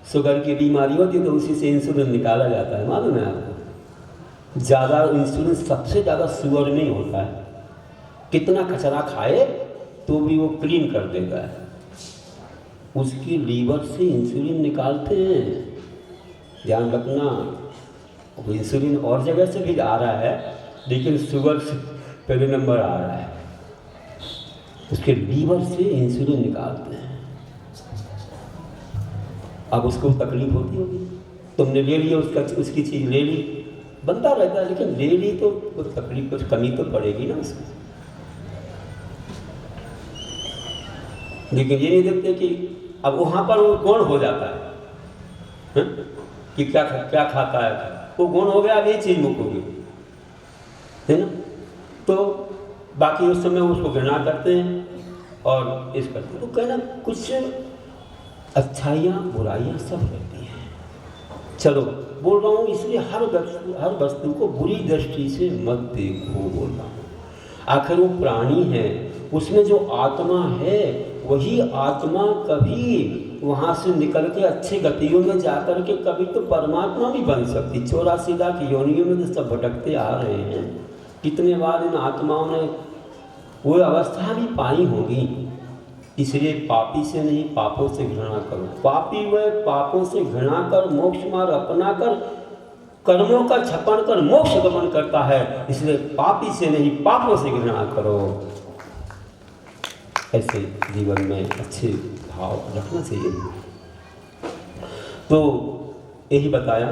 शुगर की बीमारी होती है तो उसी से इंसुलिन निकाला जाता है, मालूम है आपको? ज़्यादा इंसुलिन सबसे ज़्यादा शुगर में ही होता है। कितना कचरा खाए तो भी वो क्लीन कर देता है। उसकी लीवर से इंसुलिन निकालते हैं, ध्यान रखना। वो इंसुलिन और जगह से भी आ रहा है, लेकिन शुगर से पहले नंबर आ रहा है। उसके लीवर से इंसुलिन निकालते हैं। अब उसको तकलीफ होती होगी, तुमने ले लिया उसकी चीज़ ले ली, बनता रहता है, लेकिन ले ली तो कुछ तकलीफ, कुछ कमी तो पड़ेगी ना उसमें। लेकिन ये नहीं देखते कि अब वहाँ पर वो गुण हो जाता है, कि क्या खाता है, वो गुण हो गया, अब ये चीज़ मुक होगी, है ना। तो बाकी उस समय उसको घृणा करते हैं और इस करते हैं। तो कहना कुछ अच्छाइयाँ बुराइयाँ सब रहती हैं। चलो बोल रहा हूँ इसलिए हर वस्तु को बुरी दृष्टि से मत देखो, बोल रहा हूँ। आखिर वो प्राणी है, उसमें जो आत्मा है वही आत्मा कभी वहाँ से निकल के अच्छे गतियों में जाकर के कभी तो परमात्मा भी बन सकती। 84 लाख योनियों में तो सब भटकते आ रहे हैं। कितने बार इन आत्माओं ने वो अवस्था भी पाई होगी। इसलिए पापी से नहीं, पापों से घृणा करो। पापी वह पापों से घृणा कर मोक्ष मार्ग अपना कर, कर्मों का छपन कर मोक्ष गमन करता है। इसलिए पापी से नहीं, पापों से घृणा करो। ऐसे जीवन में अच्छे भाव रखना चाहिए। तो यही बताया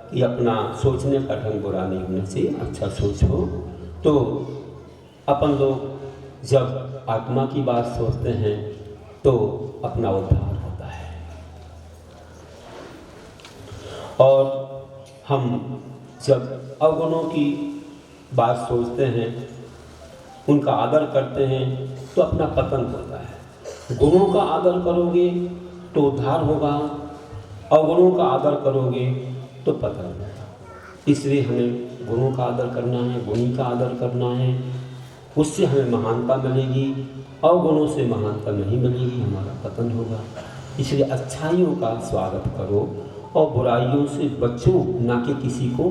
कि अपना सोचने का ढंग बुरा नहीं होना चाहिए, अच्छा सोचो। तो अपन लोग जब आत्मा की बात सोचते हैं तो अपना उद्धार होता है। और हम जब अवगुणों की बात सोचते हैं, उनका आदर करते हैं, तो अपना पतन होता है। गुणों का आदर करोगे तो उद्धार होगा, अवगुणों का आदर करोगे तो पतन होगा। इसलिए हमें गुणों का आदर करना है, गुणी का आदर करना है, उससे हमें महानता मिलेगी। अवगुणों से महानता नहीं मिलेगी, हमारा पतन होगा। इसलिए अच्छाइयों का स्वागत करो और बुराइयों से बचो, ना कि किसी को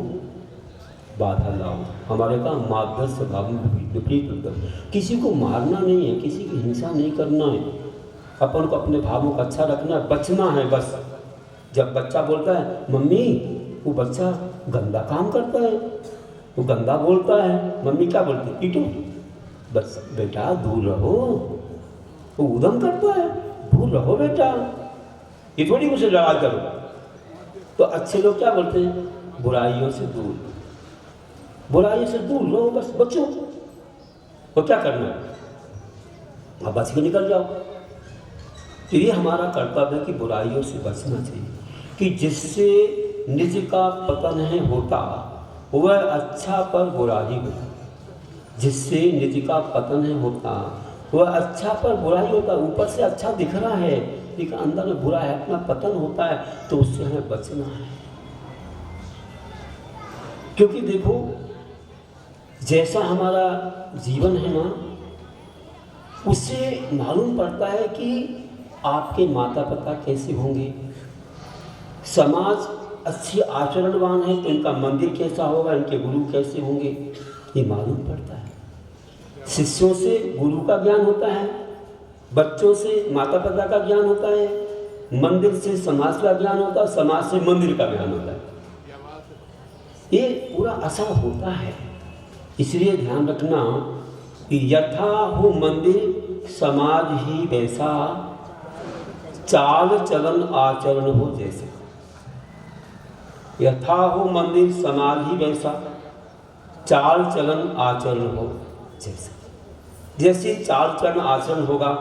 बाधा लाओ। हमारे का मार्गदर्श स्वभाव में विपरीत, किसी को मारना नहीं है, किसी की हिंसा नहीं करना है, अपन को अपने भावों का अच्छा रखना है, बचना है बस। जब बच्चा बोलता है मम्मी, वो बच्चा गंदा काम करता है, वो गंदा बोलता है, मम्मी क्या बोलती है? पीटो। बस बेटा दूर रहो, वो उधम करता है, दूर रहो बेटा, ये थोड़ी उसे लड़ा करो। तो अच्छे लोग क्या बोलते हैं? बुराइयों से दूर, बुराइयों से दूर रहो, बस बचो। तो क्या करना है? अब बच के निकल जाओ। तो ये हमारा कर्तव्य है कि बुराइयों से बचना चाहिए, कि जिससे निज का पतन है होता, वह अच्छा पर बुरा ही होता। जिससे निज का पतन है होता, वह अच्छा पर बुरा ही होता। ऊपर से अच्छा दिख रहा है लेकिन अंदर में बुरा है, अपना पतन होता है, तो उससे हमें बचना है। क्योंकि देखो, जैसा हमारा जीवन है ना, उससे मालूम पड़ता है कि आपके माता पिता कैसे होंगे, समाज अच्छे आचरणवान है तो इनका मंदिर कैसा होगा, इनके गुरु कैसे होंगे, ये मालूम पड़ता है। शिष्यों से गुरु का ज्ञान होता है, बच्चों से माता पिता का ज्ञान होता है, मंदिर से समाज का ज्ञान होता है, समाज से मंदिर का ज्ञान होता है। ये पूरा असर होता है। इसलिए ध्यान रखना कि यथा हो मंदिर समाज ही वैसा, चाल चलन आचरण हो जैसे। यथा हो मंदिर समाज ही वैसा, चाल चलन आचरण हो जैसे। जैसे चाल चलन आचरण होगा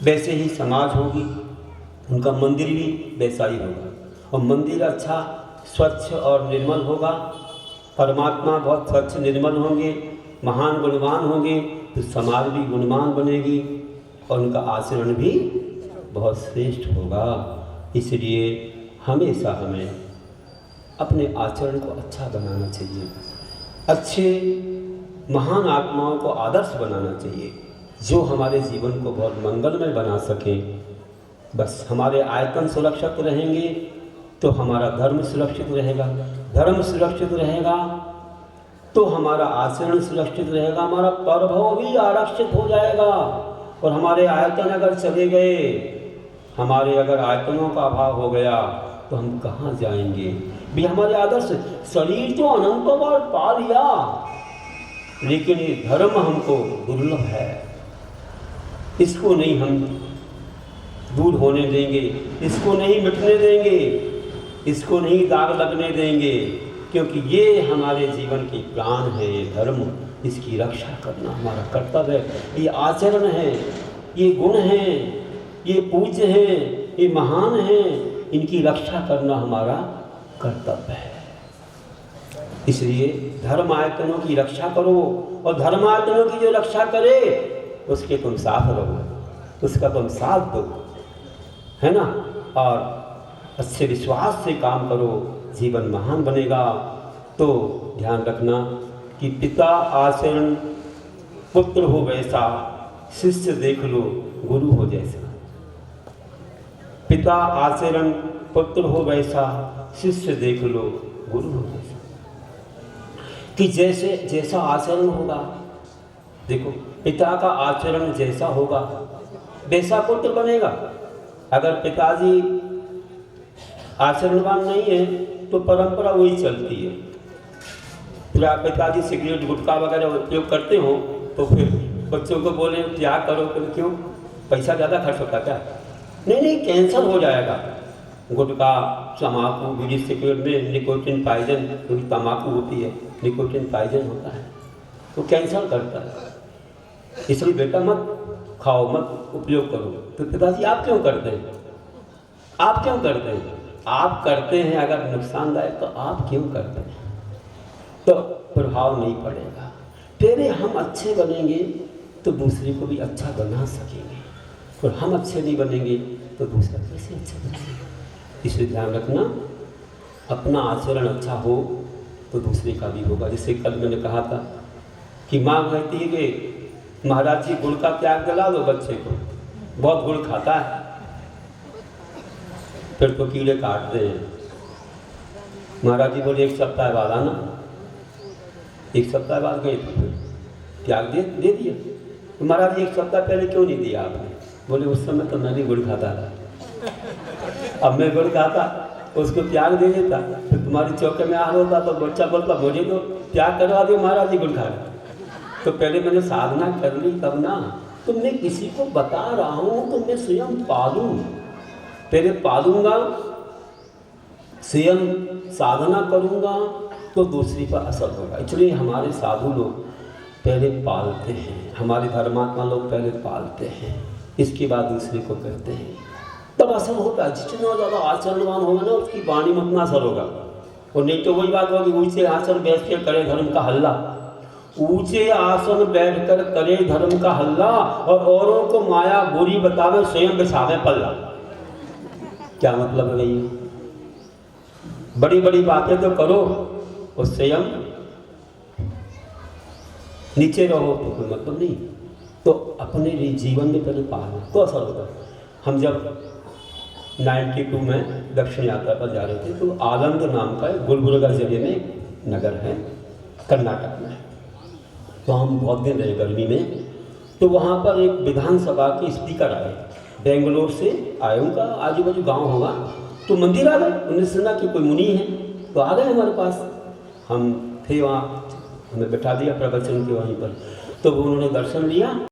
वैसे ही समाज होगी, उनका मंदिर भी वैसा ही होगा। और मंदिर अच्छा स्वच्छ और निर्मल होगा, परमात्मा बहुत स्वच्छ निर्मल होंगे, महान गुणवान होंगे, तो समाज भी गुणवान बनेगी और उनका आचरण भी बहुत श्रेष्ठ होगा। इसलिए हमेशा हमें अपने आचरण को अच्छा बनाना चाहिए, अच्छे महान आत्माओं को आदर्श बनाना चाहिए जो हमारे जीवन को बहुत मंगलमय बना सकें। बस हमारे आयतन सुरक्षित रहेंगे तो हमारा धर्म सुरक्षित रहेगा, धर्म सुरक्षित रहेगा तो हमारा आचरण सुरक्षित रहेगा, हमारा प्रभाव भी आरक्षित हो जाएगा। और हमारे आयतन अगर चले गए, हमारे अगर आयतनों का अभाव हो गया तो हम कहाँ जाएंगे। भी हमारे आदर्श शरीर तो अनंतों बार पा लिया, लेकिन ये धर्म हमको दुर्लभ है, इसको नहीं हम दूर होने देंगे, इसको नहीं मिटने देंगे, इसको नहीं दाग लगने देंगे, क्योंकि ये हमारे जीवन की प्राण है। ये धर्म, इसकी रक्षा करना हमारा कर्तव्य है। ये आचरण है, ये गुण हैं, ये पूज्य हैं, ये महान हैं, इनकी रक्षा करना हमारा कर्तव्य है। इसलिए धर्म आयतनों की रक्षा करो, और धर्म आयतनों की जो रक्षा करे उसके तुम साथ रहो, उसका तुम साथ दो, है ना। और अच्छे विश्वास से काम करो, जीवन महान बनेगा। तो ध्यान रखना कि पिता आचरण पुत्र हो वैसा, शिष्य देख लो गुरु हो जैसा। पिता आचरण पुत्र हो वैसा, शिष्य देख लो गुरु हो जैसा। कि जैसे जैसा आचरण होगा, देखो पिता का आचरण जैसा होगा वैसा पुत्र बनेगा। अगर पिताजी आचरणवान नहीं है तो परंपरा वही चलती है। पूरा पिताजी सिगरेट गुटखा वगैरह उपयोग करते हो तो फिर बच्चों को बोले त्याग करो, क्यों, पैसा ज़्यादा खर्च होता क्या? नहीं, कैंसर हो जाएगा। गुटखा, तम्बाकू, बीड़ी, सिगरेट में निकोटिन पॉइजन, क्योंकि तम्बाकू होती है, निकोटिन पॉइजन होता है, तो कैंसर करता है। इसलिए बेटा मत खाओ, मत उपयोग करो। तो पिताजी आप क्यों करते हैं? आप क्यों करते हैं? आप करते हैं अगर नुकसानदायक, तो आप क्यों करते हैं? तो प्रभाव नहीं पड़ेगा। पहले हम अच्छे बनेंगे तो दूसरे को भी अच्छा बना सकेंगे, और हम अच्छे नहीं बनेंगे तो दूसरा कैसे अच्छा बनेगा। इसलिए ध्यान रखना, अपना आचरण अच्छा हो तो दूसरे का भी होगा। जैसे कल मैंने कहा था कि माँ कहती है कि महाराज जी गुड़ का त्याग दिला दो बच्चे को, बहुत गुड़ खाता है, फिर तो कीड़े काटते हैं। महाराज जी बोले 1 सप्ताह बाद आना। 1 सप्ताह बाद गए तो फिर त्याग दे दिया। तो महाराज जी 1 सप्ताह पहले क्यों नहीं दिया आपने? बोले उस समय तो मैं भी गुड़ खाता था, अब मैं गुड़ खाता उसको त्याग दे देता, फिर तुम्हारी चौके में हाल होता तो बच्चा बोलता मुझे तो त्याग करवा दो महाराज जी गुड़ खा रहे। तो पहले मैंने साधना कर ली तब ना। तो मैं किसी को बता रहा हूँ तो मैं स्वयं पालूँ, पहले पालूंगा, स्वयं साधना करूंगा तो दूसरी पर असर होगा। इसलिए हमारे साधु लोग पहले पालते हैं, हमारे धर्मात्मा लोग पहले पालते हैं, इसके बाद दूसरे को करते हैं, तब असर होता है। जितना ज़्यादा आचरणवान होगा ना उसकी वाणी में उतना असर होगा। और नहीं तो वही बात होगी, ऊंचे आसन बैठ कर करे धर्म का हल्ला, ऊंचे आसन बैठ कर करे धर्म का हल्ला, और औरों को माया बुरी बतावे स्वयं बिछावे पल्ला। क्या मतलब है ये? बड़ी बड़ी बातें तो करो और स्वयं नीचे रहो तो कोई मतलब नहीं। तो अपने जीवन में पहले पालना तो असर होगा। हम जब 92 में दक्षिण यात्रा पर जा रहे थे तो आलंद नाम का गुलबर्गा जिले में एक नगर है कर्नाटक में, तो हम बहुत दिन रहे गर्मी में। तो वहाँ पर एक विधानसभा के स्पीकर आए, बेंगलोर से आए, उनका आजू बाजू गाँव होगा, तो मंदिर आ गए। उन्होंने सुना कि कोई मुनि है तो आ गए हमारे पास। हम थे वहाँ, हमें बैठा दिया प्रवचन के वहीं पर, तो उन्होंने दर्शन लिया।